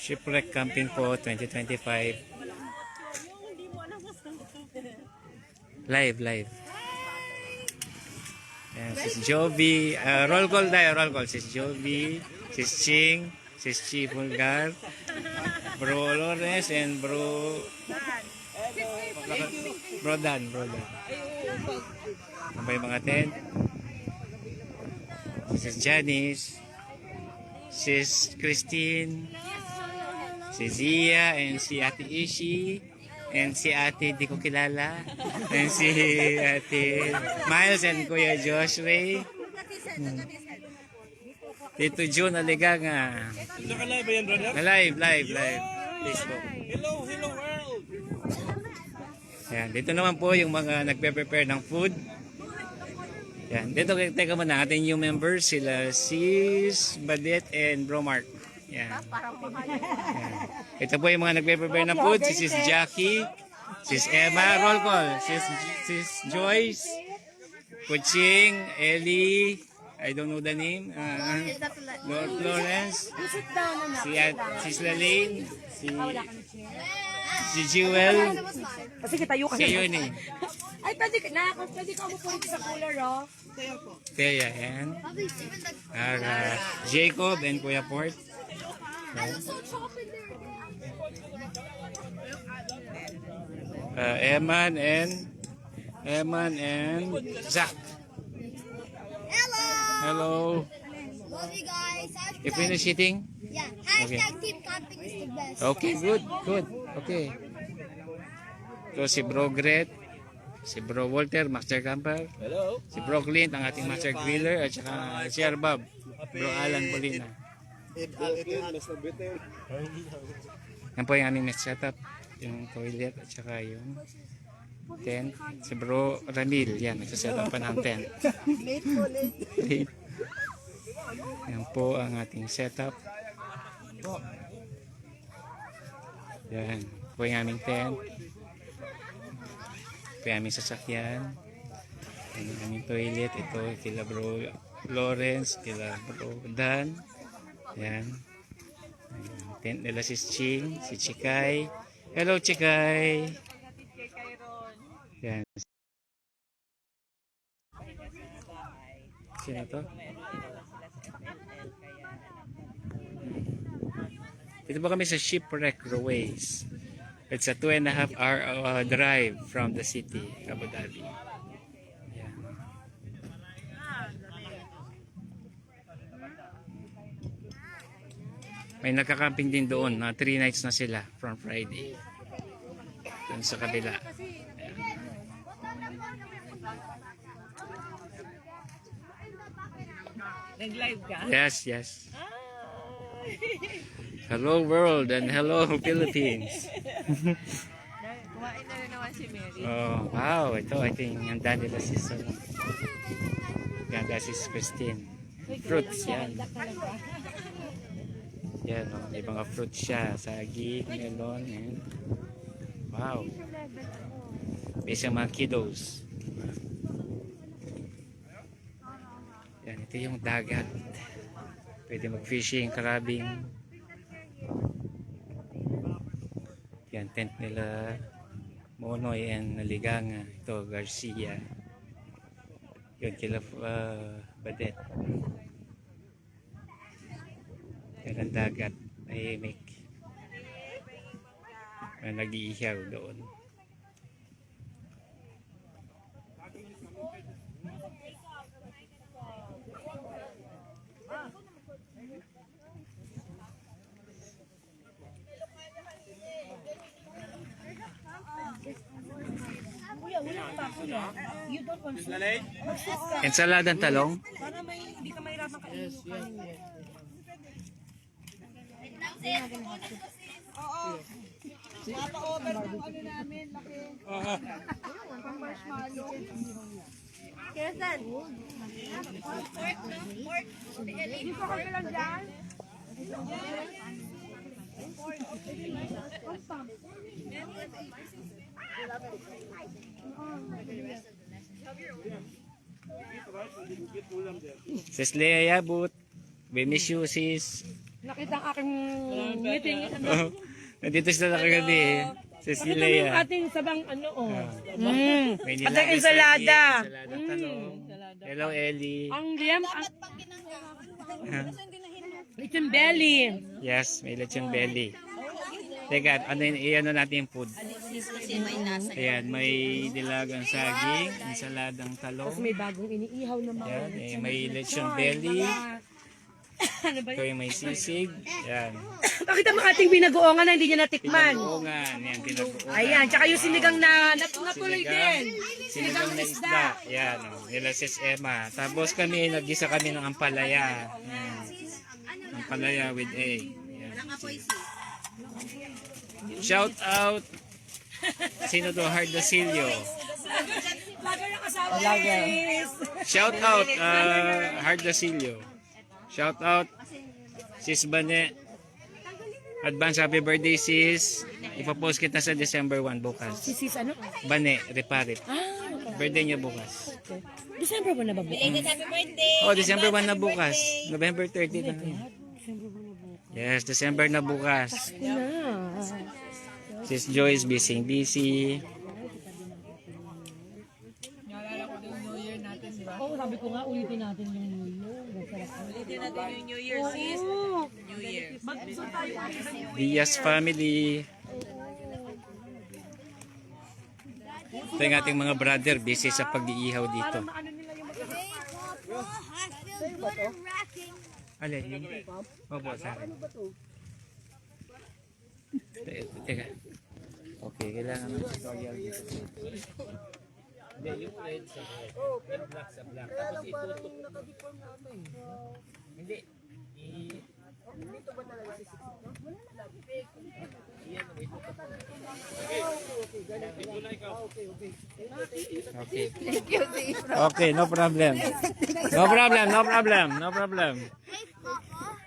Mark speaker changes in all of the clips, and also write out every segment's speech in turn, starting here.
Speaker 1: Shipwreck Camping po 2025. Live. Ayan, sis Jovi. Roll call tayo, roll call. Sis Jovi, sis Ching, sis Chi Pulgar, Bro Lores, and Bro Dan. Ano ba yung mga tent? Sis Janice, sis Christine, si Zia, and si Ate Ishi, and si Ate di ko kilala, and si Ate Miles, and Kuya Josh Ray, Tito June Aliganga.
Speaker 2: Naka-live ba yan, brother?
Speaker 1: Live. Facebook.
Speaker 2: Hello world!
Speaker 1: Yan, dito naman po yung mga nagpe-prepare ng food. Yan, dito teka muna ating new members, sila Sis Badet and Bro Mark. Yan. Ito po yung mga nagpe-prepare ng food, si Sis Jackie, Sis Emma, roll call, Sis Joyce, Kuching, Ellie, I don't know the name, Lord Florence, Sis Lalaine, si Jewel,
Speaker 3: Sige, tayo ka
Speaker 1: si Yuni.
Speaker 3: Ay, pwede ka mo po sa cooler, oh.
Speaker 1: Kaya yan. Jacob and Kuya Port. Eman and Zach. Hello.
Speaker 4: Love you guys.
Speaker 1: You finish eating?
Speaker 4: Yeah. Hashtag team camping is the best.
Speaker 1: Okay, good. Okay. So si Bro Gret, si Bro Walter, Master Camper,
Speaker 2: Hello?
Speaker 1: si Bro Clint, ang ating Master Griller, at saka si Arbab, Bro Alan Polina. Yan po yung aming next setup, yung toilet at saka yung tent. Si Bro Ramil, yan, nagsasetup pa ng tent. Late. Yan po ang ating setup. Yan po yung aming tent. Ito yung aming sasakyan. Yan yung aming toilet. Ito kila Bro Lawrence, kila Bro Dan. Yan. Ayan. Tent nila si Ching, si Chikay. Hello Chikay. Yan. Sino to? Dito ba kami sa Shipwreck Ruways? It's a 2.5 hour drive from the city, Abu Dhabi. Yan. May nagka-camping din doon. 3 nights na sila from Friday. Doon sa kabila. Ayan.
Speaker 3: Nag-live ka?
Speaker 1: Yes. Hello world and hello Philippines.
Speaker 3: Kumain na rin naman si Mary.
Speaker 1: Oh, wow. Ito, I think, ang dami nila sis. Ganda sis Christine. Fruits, yan. Yan, oh, may mga fruits siya. Saging, melon, and wow. May isang mga kiddos. Yan, ito yung dagat. Pwede mag-fishing, karabing. Yan, tent nila Monoy and Naliganga. Ito, Garcia. Yun, kila Badet. Yan ang dagat. Tahimik. Nag-iihaw doon. Ensaladang talong?
Speaker 3: Para hindi ka mahirapan kainin yung kanin. Oo. Mapa-over ng ano namin. Laki. Pang marshmallow. Kesan? Pork. Dito ka lang dyan?
Speaker 1: Sis Lea Yabut. We miss you, sis.
Speaker 3: Nakita ang aking meeting.
Speaker 1: Oh, nandito sila kagabi eh.
Speaker 3: Pakita mo yung
Speaker 1: Cecilia.
Speaker 3: ating sabang ano, oh.
Speaker 1: May
Speaker 3: At ang
Speaker 1: nilaga
Speaker 3: ensalada.
Speaker 1: Ensalada talong. Hello, Ellie.
Speaker 3: Ang liyam, lechon belly.
Speaker 1: Yes, may lechon belly. Teka, ano yun, i-ano natin yung food? Ayan, may dilagang saging, ensaladang talong.
Speaker 3: Tapos may bagong iniihaw na mga
Speaker 1: Yan, may lechon belly.
Speaker 3: ano ba
Speaker 1: Ito yung may sisig. Yan.
Speaker 3: Pakita mo ating binagoongan na hindi niya natikman.
Speaker 1: Pinabuungan. Yan, pinabuungan.
Speaker 3: Ayan, tsaka yung sinigang na natuloy din.
Speaker 1: Sinigang na isda. Yan, oh, nila sis Emma. Tapos kami, nag-gisa kami ng ampalaya. Yan. Ampalaya with egg. Yan. Shout out. Sino to? Hard Dasilio.
Speaker 3: Lager ang asawa.
Speaker 1: Shout out, Hard Dasilio. Shout out, Sis Bane. Advance happy birthday, sis. Ipapost kita sa December 1 bukas.
Speaker 3: Sis, ano?
Speaker 1: Bane, Reparit.
Speaker 3: Ah, okay.
Speaker 1: Birthday niya bukas.
Speaker 3: December ba na ba bukas?
Speaker 4: Happy birthday.
Speaker 1: Oh, December 1 na bukas. November 30 na.
Speaker 3: December ba na bukas?
Speaker 1: Yes, December na bukas.
Speaker 3: Na.
Speaker 1: Sis Joyce, busy.
Speaker 3: Oo, sabi ko nga, ulitin natin yung New Year. Ulitin natin yung New Year, sis. New Year.
Speaker 1: Diaz family. Ito yung ating mga brother, busy sa pag-iihaw dito.
Speaker 4: Bro, I feel good at racking.
Speaker 1: Alin yun? Opo, sa akin. Teka. Okay, kailangan ng tutorial dito. Hindi, yung red sa red. Yung black sa black. Tapos itutok. Hindi. Dito ba talaga si 6? Okay. Okay, no problem. No problem, no problem, no problem.
Speaker 4: Hey, Papa.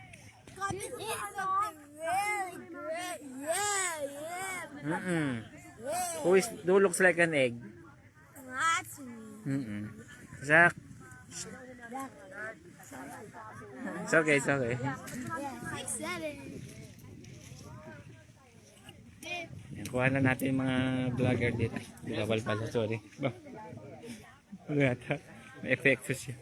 Speaker 4: God, this is something really great. Yeah.
Speaker 1: Who looks like an egg?
Speaker 4: That's me.
Speaker 1: Zach. It's okay, it's okay.
Speaker 4: I said it.
Speaker 1: Yan, kuha na natin yung mga vlogger dito. Bawal pala, sorry. Ano yata? May epekto siya.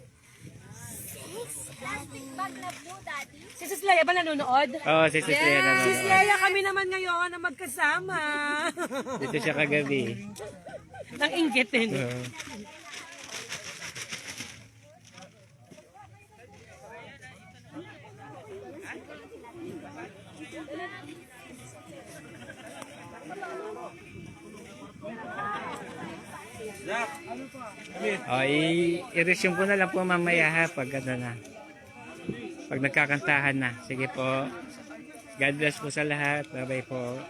Speaker 4: Plastic bag na blue, Daddy.
Speaker 3: Si Sis Leia ba nanonood?
Speaker 1: Oo, si Sis Leia na
Speaker 3: Sis Leia, kami naman ngayon na magkasama.
Speaker 1: dito siya kagabi.
Speaker 3: Nang inggit din.
Speaker 1: I-resume ko na lang po mamaya ha pag ano na. Pag nagkakantahan na. Sige po. God bless po sa lahat. Bye-bye po.